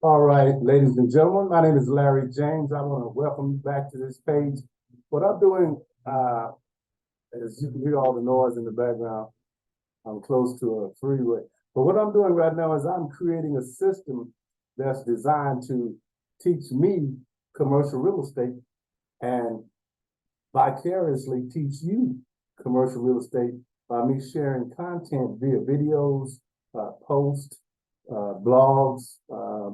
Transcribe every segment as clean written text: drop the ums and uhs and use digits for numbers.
All right, ladies and gentlemen, my name is Larry James. I want to welcome you back to this page. What I'm doing, as you can hear all the noise in the background, I'm close to a freeway. But what I'm doing right now is I'm creating a system that's designed to teach me commercial real estate and vicariously teach you commercial real estate by me sharing content via videos, posts, blogs,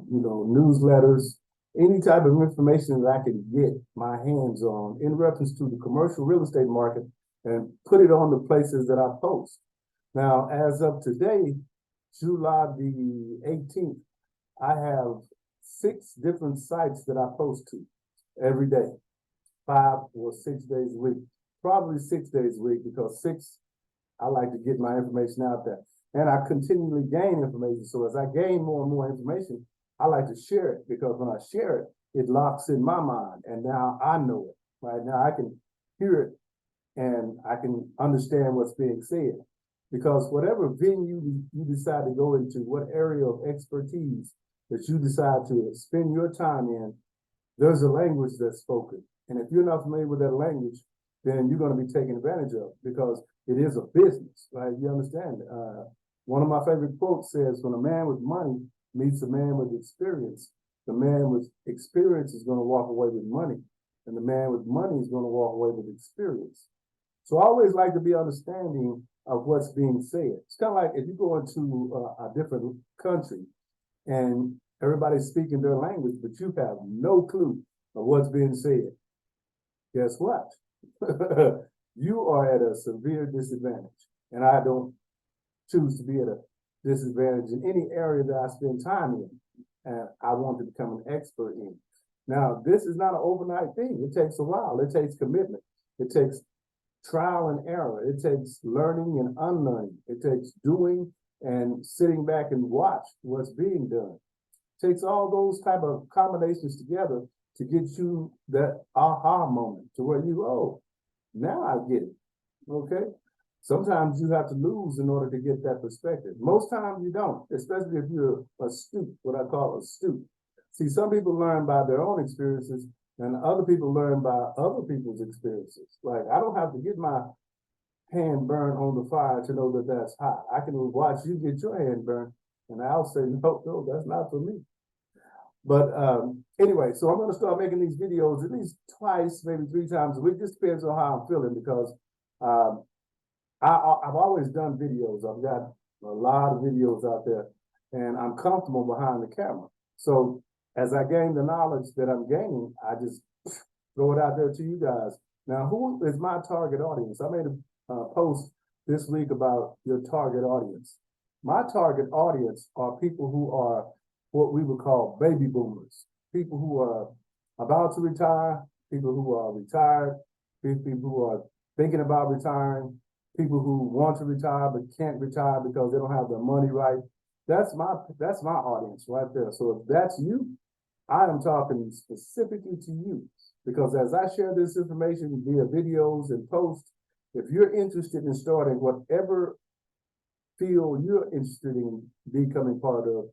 newsletters, any type of information that I can get my hands on in reference to the commercial real estate market and put it on the places that I post. Now, as of today, July the 18th, I have 6 different sites that I post to every day, 5 or 6 days a week, probably 6 days a week because I like to get my information out there. And I continually gain information. So as I gain more and more information, I like to share it because when I share it, it locks in my mind. And now I know it. Right now I can hear it and I can understand what's being said. Because whatever venue you decide to go into, what area of expertise that you decide to spend your time in, there's a language that's spoken. And if you're not familiar with that language, then you're going to be taken advantage of because it is a business, right? You understand? One of my favorite quotes says, when a man with money meets a man with experience, the man with experience is going to walk away with money, and the man with money is going to walk away with experience. So I always like to be understanding of what's being said. It's kind of like if you go into a different country and everybody's speaking their language, but you have no clue of what's being said. Guess what? You are at a severe disadvantage. And I don't choose to be at a disadvantage in any area that I spend time in. And I want to become an expert in. Now, this is not an overnight thing. It takes a while. It takes commitment. It takes trial and error. It takes learning and unlearning. It takes doing and sitting back and watch what's being done. It takes all those type of combinations together to get you that aha moment to where you, oh, now I get it. Okay. Sometimes you have to lose in order to get that perspective. Most times you don't, especially if you're astute, what I call astute. See, some people learn by their own experiences and other people learn by other people's experiences. Like, I don't have to get my hand burned on the fire to know that that's hot. I can watch you get your hand burned and I'll say, no, that's not for me. But anyway, so I'm going to start making these videos at least twice, maybe 3 times a week. Just depends on how I'm feeling because I've always done videos. I've got a lot of videos out there and I'm comfortable behind the camera. So as I gain the knowledge that I'm gaining, I just throw it out there to you guys. Now, who is my target audience? I made a post this week about your target audience. My target audience are people who are what we would call baby boomers, people who are about to retire, people who are retired, people who are thinking about retiring, people who want to retire but can't retire because they don't have their money right. That's my audience right there. So if that's you, I am talking specifically to you because as I share this information via videos and posts, if you're interested in starting whatever field you're interested in becoming part of,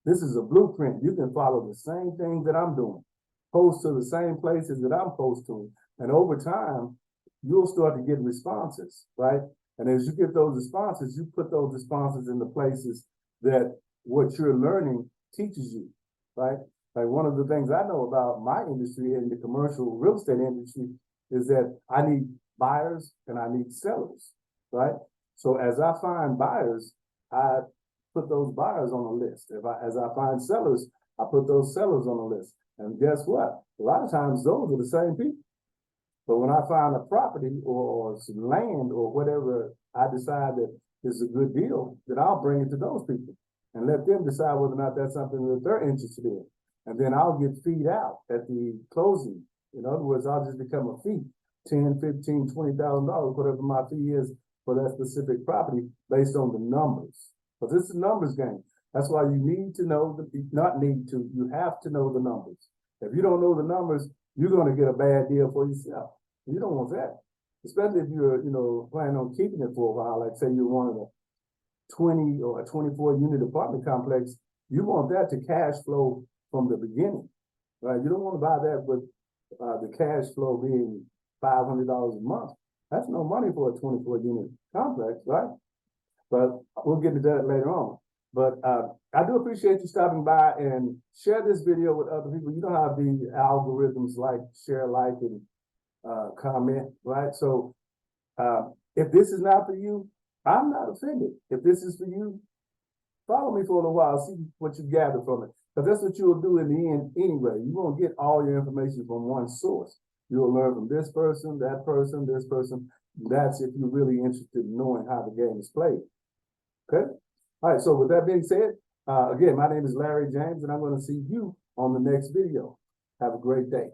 this is a blueprint. You can follow the same thing that I'm doing, post to the same places that I'm posting, and over time, you'll start to get responses, right? And as you get those responses, you put those responses in the places that what you're learning teaches you, right? Like one of the things I know about my industry in the commercial real estate industry is that I need buyers and I need sellers, right? So as I find buyers, I put those buyers on a list. As I find sellers, I put those sellers on a list. And guess what? A lot of times those are the same people. But when I find a property or some land or whatever I decide that is a good deal, then I'll bring it to those people and let them decide whether or not that's something that they're interested in. And then I'll get feed out at the closing. In other words, I'll just become a fee, $10, $15, $20,000, whatever my fee is for that specific property based on the numbers. Because it's a numbers game. That's why you need to know, you have to know the numbers. If you don't know the numbers, you're going to get a bad deal for yourself. You don't want that, especially if you're, planning on keeping it for a while. Like say you're one of the 20 or a 24 unit apartment complex, You want that to cash flow from the beginning, right? You don't want to buy that with the cash flow being $500 a month. That's no money for a 24 unit complex, right? But we'll get to that later on. But I do appreciate you stopping by and share this video with other people. You know how the algorithms like, share, like, and comment, right? So if this is not for you, I'm not offended. If this is for you, follow me for a little while, see what you gather from it. Because that's what you'll do in the end anyway. You won't get all your information from one source. You'll learn from this person, this person. That's if you're really interested in knowing how the game is played. Okay? All right, so with that being said, again, my name is Larry James, and I'm going to see you on the next video. Have a great day.